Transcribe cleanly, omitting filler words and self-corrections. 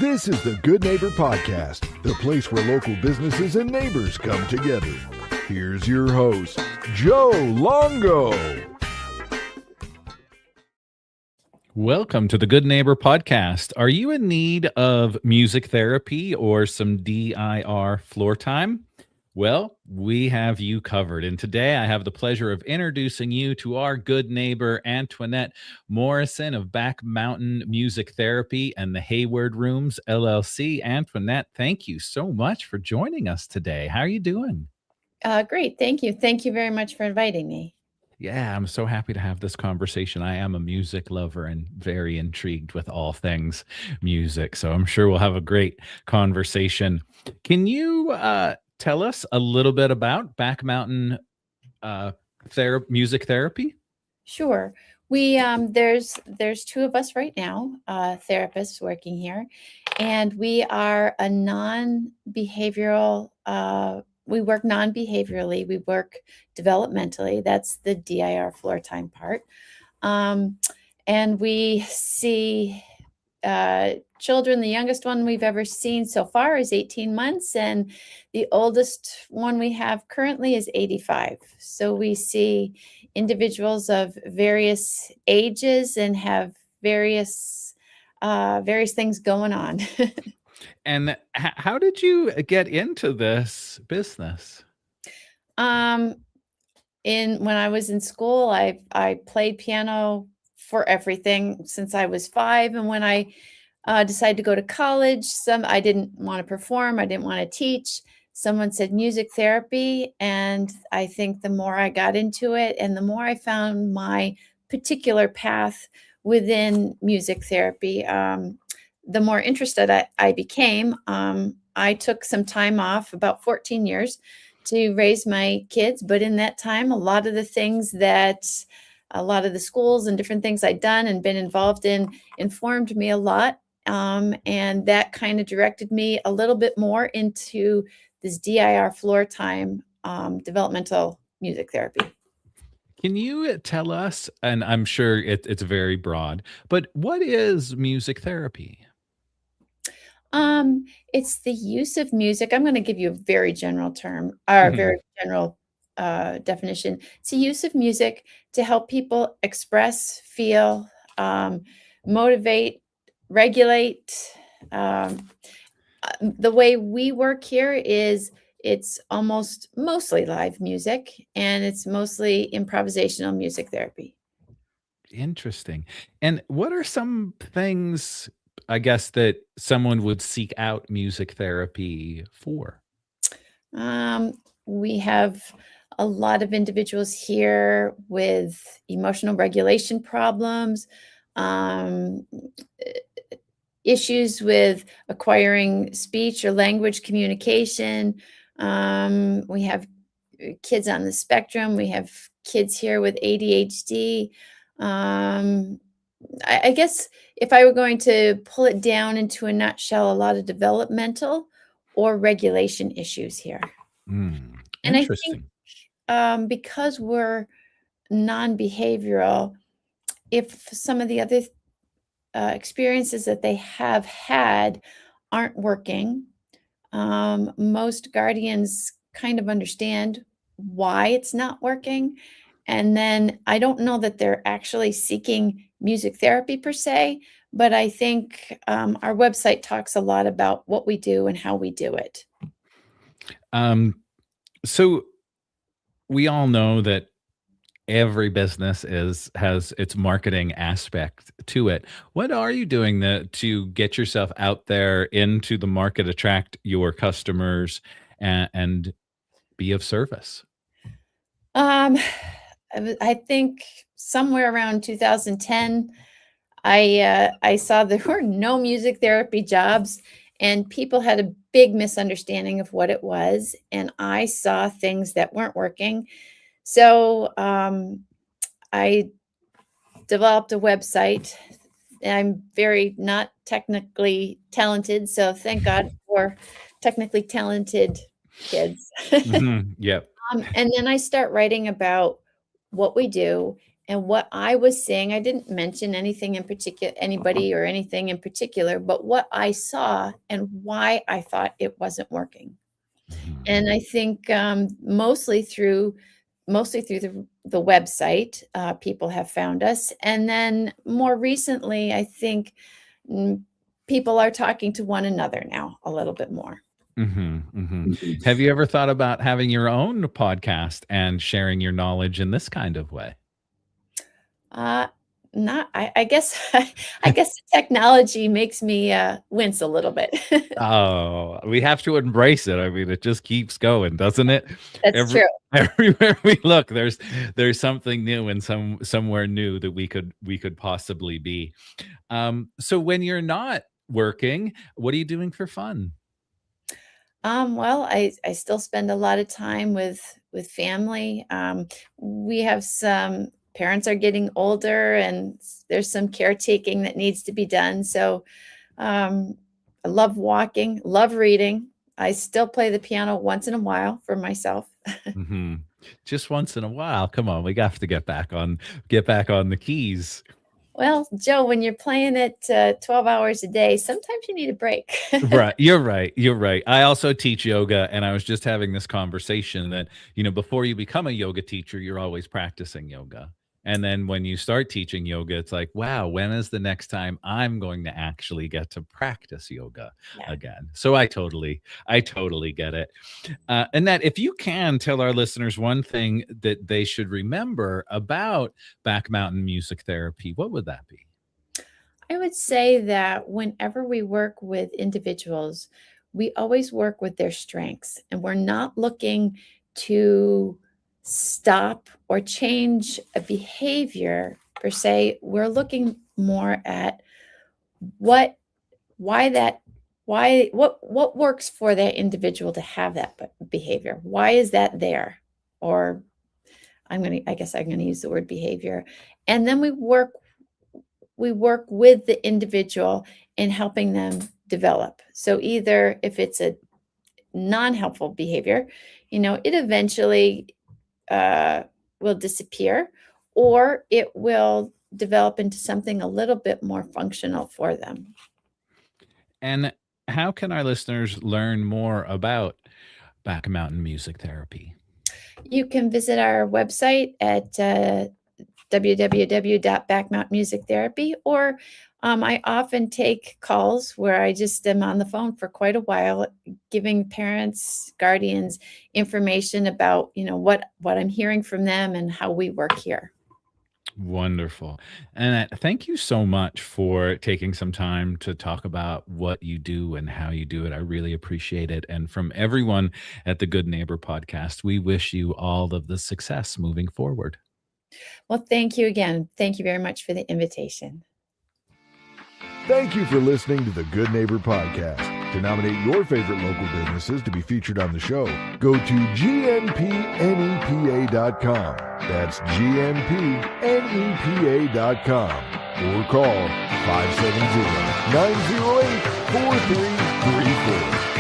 This is the Good Neighbor Podcast, the place where local businesses and neighbors come together. Here's your host, Joe Longo. Welcome to the Good Neighbor Podcast. Are you in need of music therapy or some DIR floor time? Well, we have you covered. And today I have the pleasure of introducing you to our good neighbor, Antoinette Morrison of Back Mountain Music Therapy and the Heyward Rooms, LLC. Antoinette, thank you so much for joining us today. How are you doing? Great. Thank you. Thank you very much for inviting me. Yeah, I'm so happy to have this conversation. I am a music lover and very intrigued with all things music. So I'm sure we'll have a great conversation. Can you tell us a little bit about Back Mountain music therapy? Sure. We there's two of us right now, therapists working here, and we are a non-behavioral. We work non-behaviorally. We work developmentally. That's the DIR floor time part, and we see children. The youngest one we've ever seen so far is 18 months, and the oldest one we have currently is 85. So we see individuals of various ages and have various things going on. And how did you get into this business? When I was in school, I played piano for everything since I was 5, and when I decided to go to college, I didn't want to perform, I didn't want to teach. Someone said music therapy, and I think the more I got into it and the more I found my particular path within music therapy, the more interested I became. I took some time off, about 14 years, to raise my kids, but in that time, a lot of the schools and different things I'd done and been involved in informed me a lot. And that kind of directed me a little bit more into this DIR floor time, developmental music therapy. Can you tell us, and I'm sure it's very broad, but what is music therapy? It's the use of music. I'm going to give you a very general term, or a very general definition. It's the use of music to help people express, feel, motivate, regulate. The way we work here is it's mostly live music, and it's mostly improvisational music therapy. Interesting. And what are some things, I guess, that someone would seek out music therapy for? We have a lot of individuals here with emotional regulation problems, issues with acquiring speech or language communication. We have kids on the spectrum. We have kids here with ADHD. I guess if I were going to pull it down into a nutshell, a lot of developmental or regulation issues here. And I think because we're non-behavioral, if some of the other experiences that they have had aren't working, most guardians kind of understand why it's not working. And then I don't know that they're actually seeking music therapy per se, but I think our website talks a lot about what we do and how we do it. So we all know that every business has its marketing aspect to it. What are you doing to get yourself out there into the market, attract your customers, and be of service? I think somewhere around 2010, I saw there were no music therapy jobs, and people had a big misunderstanding of what it was, and I saw things that weren't working. So I developed a website. I'm very not technically talented, so thank God for technically talented kids. Yep. And then I start writing about what we do And what I was saying, I didn't mention anything in particular, anybody or anything in particular, but what I saw and why I thought it wasn't working. And I think mostly through the website, people have found us. And then more recently, I think people are talking to one another now a little bit more. Have you ever thought about having your own podcast and sharing your knowledge in this kind of way? I guess I guess the technology makes me wince a little bit. Oh, we have to embrace it. I mean, it just keeps going, doesn't it? That's true. Everywhere we look, there's something new and somewhere new that we could possibly be. So when you're not working, what are you doing for fun? Well, I still spend a lot of time with family. We have some parents are getting older, and there's some caretaking that needs to be done. So I love walking, love reading. I still play the piano once in a while for myself. Just once in a while. Come on, we have to get back on the keys. Well, Joe, when you're playing it 12 hours a day, sometimes you need a break. Right. You're right. I also teach yoga, and I was just having this conversation that, before you become a yoga teacher, you're always practicing yoga. And then when you start teaching yoga, it's like, wow, when is the next time I'm going to actually get to practice yoga again? So I totally get it. Annette, if you can tell our listeners one thing that they should remember about Back Mountain Music Therapy, what would that be? I would say that whenever we work with individuals, we always work with their strengths, and we're not looking to stop or change a behavior per se. We're looking more at what works for that individual to have that behavior. Why is that there? Or I guess I'm going to use the word behavior. And then we work with the individual in helping them develop. So either if it's a non-helpful behavior, it eventually will disappear, or it will develop into something a little bit more functional for them. And how can our listeners learn more about Back Mountain Music Therapy? You can visit our website at www.backmountmusictherapy, or I often take calls where I just am on the phone for quite a while, giving parents, guardians information about, what I'm hearing from them and how we work here. Wonderful. And thank you so much for taking some time to talk about what you do and how you do it. I really appreciate it. And from everyone at the Good Neighbor Podcast, we wish you all of the success moving forward. Well, thank you again. Thank you very much for the invitation. Thank you for listening to the Good Neighbor Podcast. To nominate your favorite local businesses to be featured on the show, go to gnpnepa.com. That's gnpnepa.com. Or call 570-908-4334.